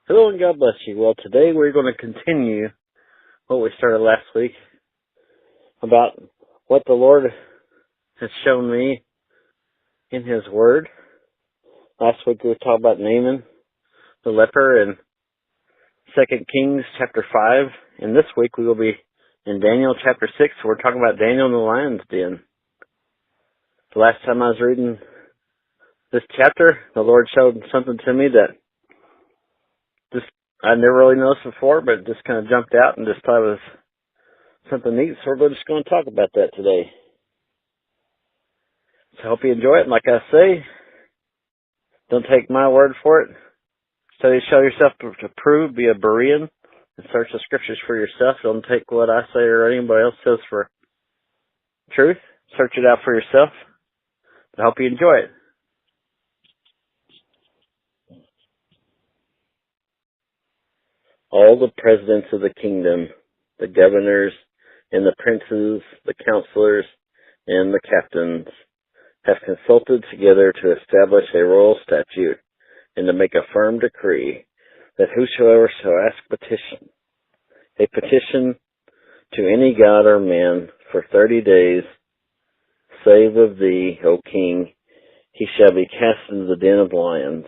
Hello and God bless you. Well, today we're going to continue what we started last week about what the Lord has shown me in His Word. Last week we talked about Naaman, the leper, in 2 Kings chapter 5. And this week we will be in Daniel chapter 6. We're talking about Daniel in the lion's den. The last time I was reading this chapter, the Lord showed something to me that I never really noticed before, but it just kind of jumped out and just thought it was something neat. So we're just going to talk about that today. So I hope you enjoy it. And like I say, don't take my word for it. Study, show yourself to prove, be a Berean, and search the scriptures for yourself. Don't take what I say or anybody else says for truth. Search it out for yourself. I hope you enjoy it. All the presidents of the kingdom, the governors and the princes, the counselors and the captains, have consulted together to establish a royal statute and to make a firm decree that whosoever shall ask a petition to any god or man for 30 days, save of thee, O king, he shall be cast into the den of lions.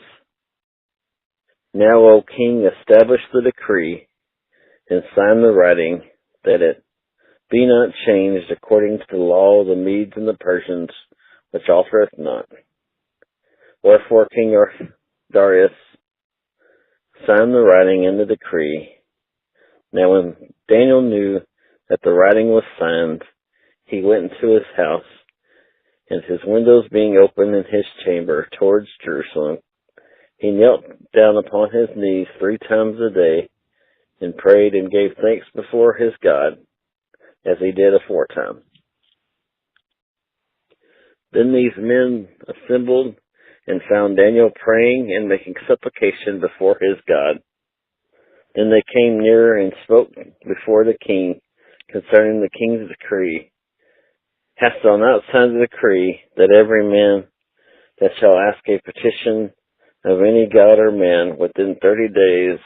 Now, O king, establish the decree and sign the writing, that it be not changed according to the law of the Medes and the Persians, which altereth not. Wherefore King Darius signed the writing and the decree. Now when Daniel knew that the writing was signed, he went into his house, and his windows being open in his chamber towards Jerusalem, he knelt down upon his knees 3 times a day, and prayed and gave thanks before his God, as he did aforetime. Then these men assembled and found Daniel praying and making supplication before his God. Then they came near and spoke before the king concerning the king's decree. Hast thou not signed the decree that every man that shall ask a petition of any god or man within 30 days,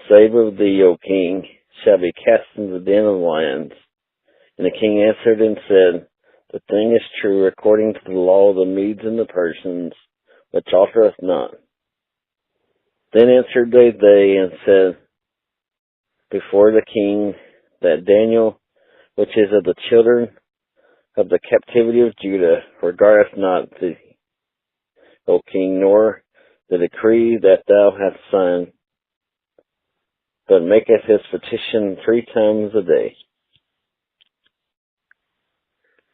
save of thee, O king, shall be cast into the den of lions? And the king answered and said, the thing is true according to the law of the Medes and the Persians, which altereth not. Then answered they and said before the king that Daniel, which is of the children of the captivity of Judah, regardeth not thee, O king, nor the decree that thou hast signed, but maketh his petition 3 times a day.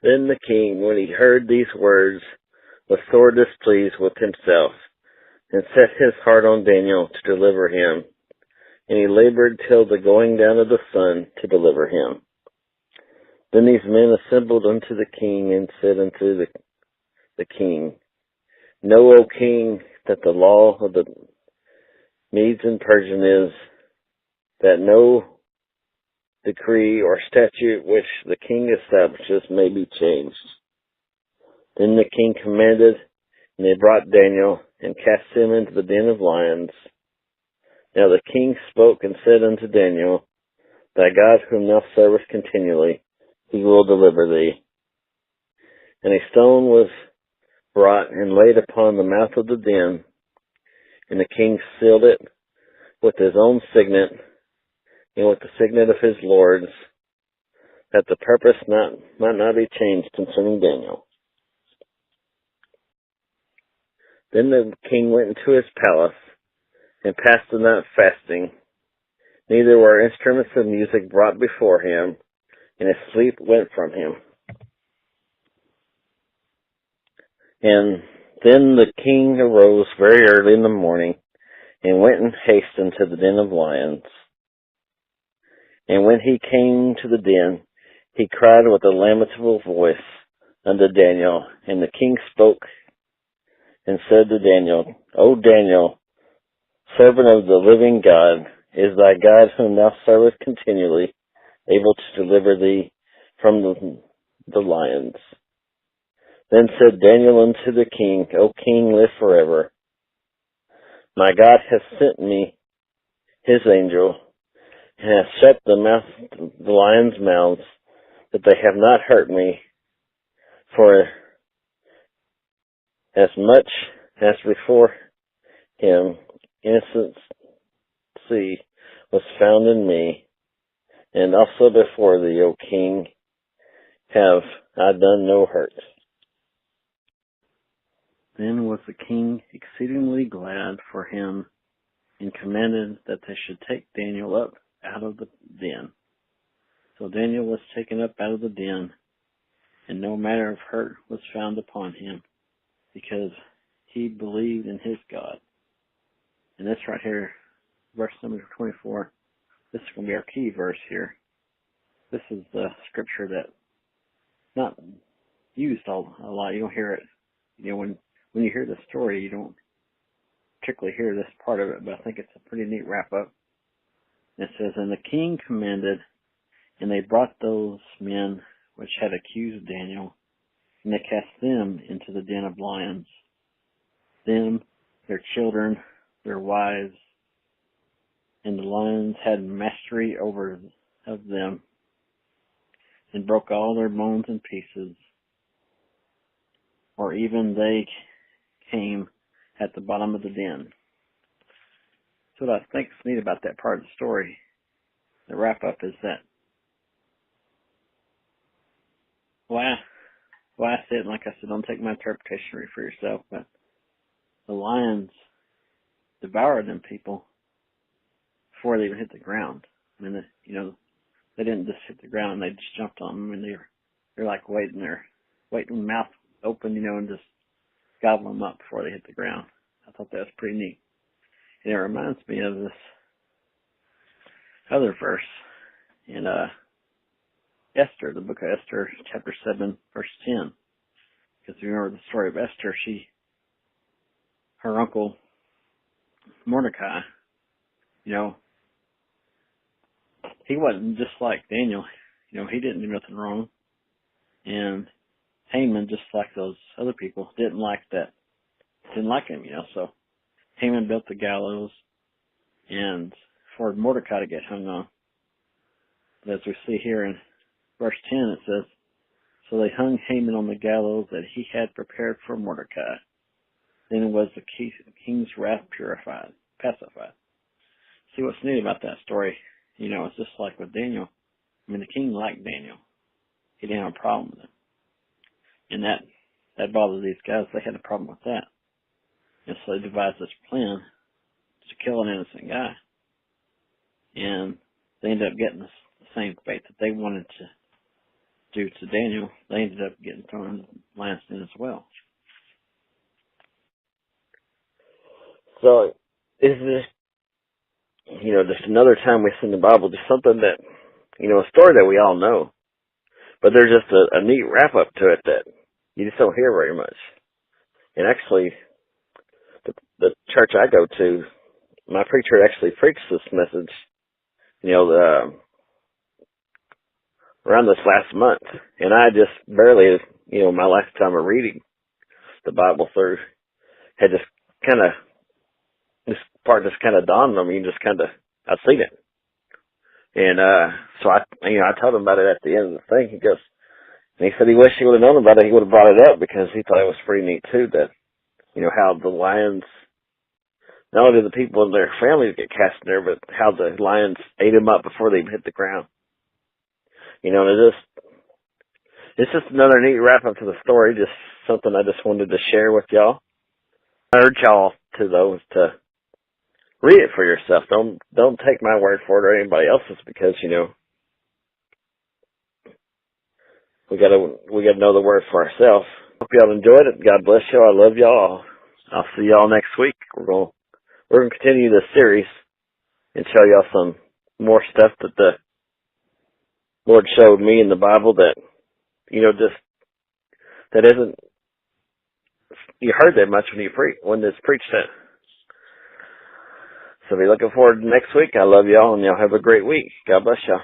Then the king, when he heard these words, was sore displeased with himself, and set his heart on Daniel to deliver him. And he labored till the going down of the sun to deliver him. Then these men assembled unto the king, and said unto the king, Know, O king, that the law of the Medes and Persians is that no decree or statute which the king establishes may be changed. Then the king commanded, and they brought Daniel, and cast him into the den of lions. Now the king spoke and said unto Daniel, Thy God whom thou servest continually, he will deliver thee. And a stone was brought and laid upon the mouth of the den, and the king sealed it with his own signet, and with the signet of his lords, that the purpose might not be changed concerning Daniel. Then the king went into his palace, and passed the night fasting. Neither were instruments of music brought before him, and his sleep went from him. And then the king arose very early in the morning, and went in haste into the den of lions. And when he came to the den, he cried with a lamentable voice unto Daniel. And the king spoke and said to Daniel, O Daniel, servant of the living God, is thy God whom thou servest continually able to deliver thee from the lions? Then said Daniel unto the king, O king, live forever. My God hath sent me his angel, and hath shut the lions' mouths, that they have not hurt me. For as much as before him innocency was found in me, and also before thee, O king, have I done no hurt. Then was the king exceedingly glad for him, and commanded that they should take Daniel up out of the den. So Daniel was taken up out of the den, and no manner of hurt was found upon him, because he believed in his God. And this right here, verse number 24, this is going to be our key verse here. This is the scripture that not used a lot. You don't hear it. When you hear the story, you don't particularly hear this part of it, but I think it's a pretty neat wrap-up. It says, And the king commanded, and they brought those men which had accused Daniel, and they cast them into the den of lions, them, their children, their wives, and the lions had mastery over of them, and broke all their bones in pieces, or even they came at the bottom of the den. So what I think is neat about that part of the story, the wrap-up, is that why I said, like I said, don't take my interpretation for yourself, but the lions devoured them people before they even hit the ground. I mean, they didn't just hit the ground and they just jumped on them, and they're like waiting, mouth open, and just gobble them up before they hit the ground. I thought that was pretty neat. And it reminds me of this other verse in Esther, the book of Esther, chapter 7, verse 10. Because you remember the story of Esther, her uncle Mordecai, he wasn't just like Daniel. He didn't do nothing wrong. And Haman, just like those other people, didn't like him, so Haman built the gallows and for Mordecai to get hung on. But as we see here in verse 10, it says, So they hung Haman on the gallows that he had prepared for Mordecai. Then was the king's wrath pacified. See, what's neat about that story, it's just like with Daniel. I mean, the king liked Daniel. He didn't have a problem with him. And that bothered these guys. They had a problem with that. And so they devised this plan to kill an innocent guy. And they ended up getting the same fate that they wanted to do to Daniel. They ended up getting thrown in the lion's den as well. So, is this, just another time we see in the Bible, just something that, a story that we all know, but there's just a neat wrap-up to it that you just don't hear very much. And actually, the church I go to, my preacher actually preached this message, around this last month. And I just barely, my lifetime of reading the Bible through, had just this part just kind of dawned on me, I'd seen it. And, so I told him about it at the end of the thing. He said he wished he would have known about it. He would have brought it up because he thought it was pretty neat too, that, how the lions, not only did the people and their families get cast in there, but how the lions ate them up before they even hit the ground. And it's just another neat wrap up to the story, just something I just wanted to share with y'all. I urge y'all to read it for yourself. Don't take my word for it or anybody else's, because, we gotta know the word for ourselves. Hope y'all enjoyed it. God bless y'all. I love y'all. I'll see y'all next week. We're gonna continue this series and show y'all some more stuff that the Lord showed me in the Bible that, that isn't, you heard that much when it's preached that. So be looking forward to next week. I love y'all, and y'all have a great week. God bless y'all.